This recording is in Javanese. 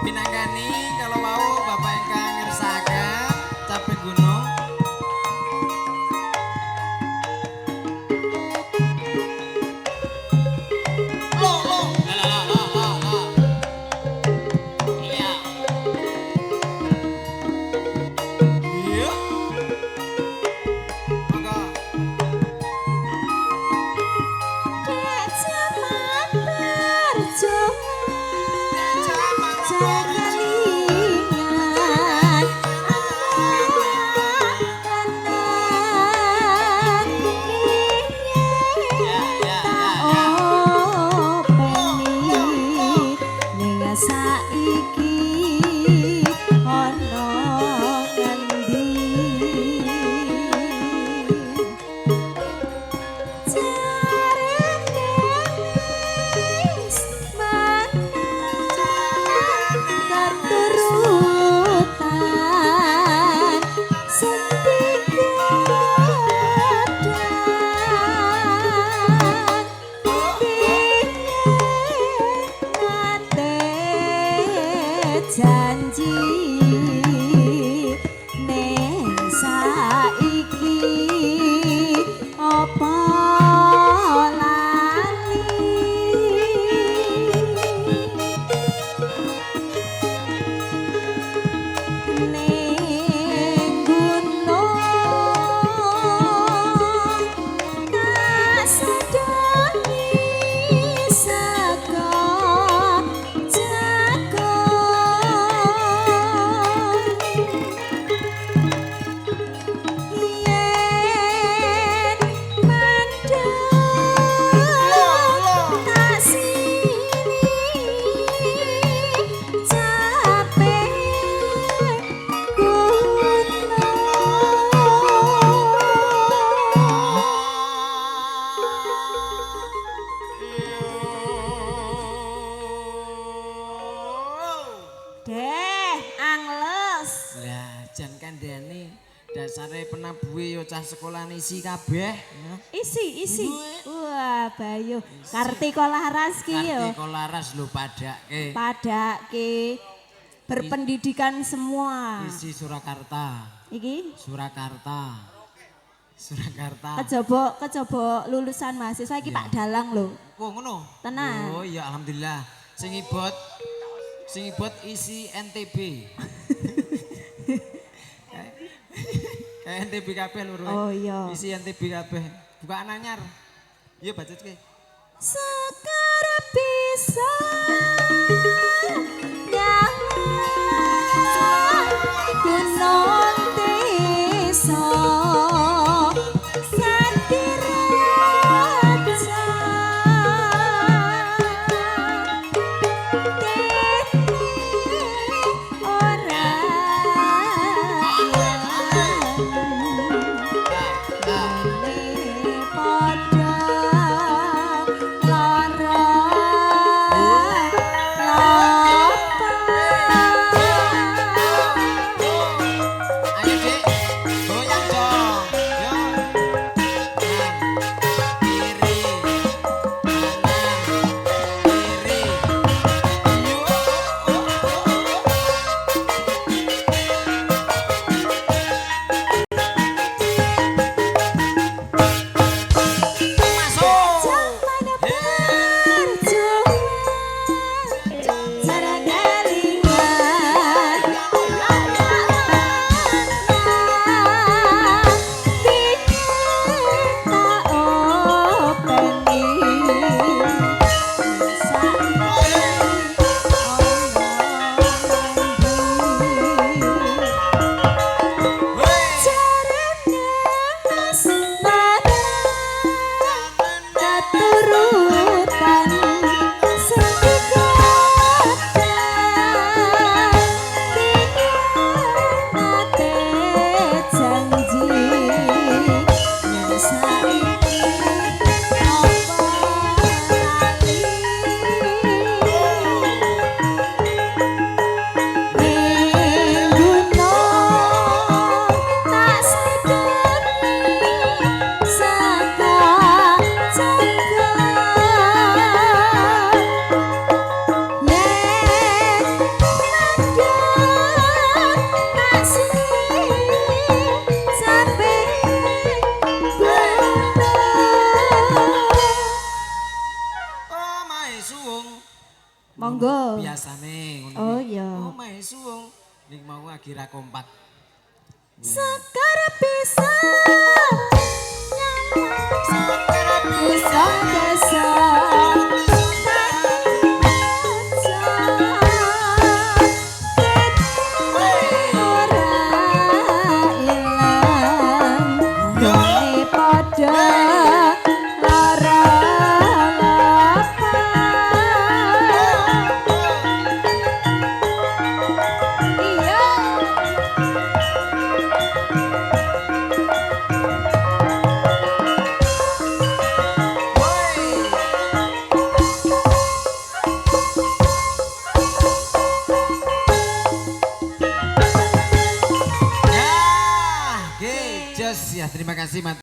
Pinanggani kalau mau Bapak ingkang ngersakaken capek gunung. Iya. Iya. Monggo. Dek zaman berjuang Zaman jangan ingat anak-anak Ya, ya, tak ya, ya. openi ning saiki ana ngendi jarene wis mangan keturutan sing digadang nate janji ning saiki apa lali ning gunung kasedoni saka jagon yen mandang tak sini capek Deh, angles. Lah jan kandhane dasare penabuhe yo cah sekolah isi kabeh. Isi. Wah, Bayu. Kartika Laras ki yo. Kartika laras lho padake. Padake berpendidikan semua. Isi Surakarta. Iki Surakarta. Surakarta. kejaba lulusan mahasiswa iki Iya. Pak Dalang lho. Oh ngono. Tenan. Oh iya alhamdulillah. Sing ibot isi NTB. Kayak NTB kabeh lho. Oh iya. Isi NTB kabeh. Bukaan anyar. Iya bacotke. Sekar bisa nyala gunung desa Sandiraja Dene ora Lene padha lara Monggo. Biasane ngono. Oh iki. iya. Oh maesu wong ning mau lagi ra kompak. Sekar bisa nyala bisa desa Ya, terima kasih Mas.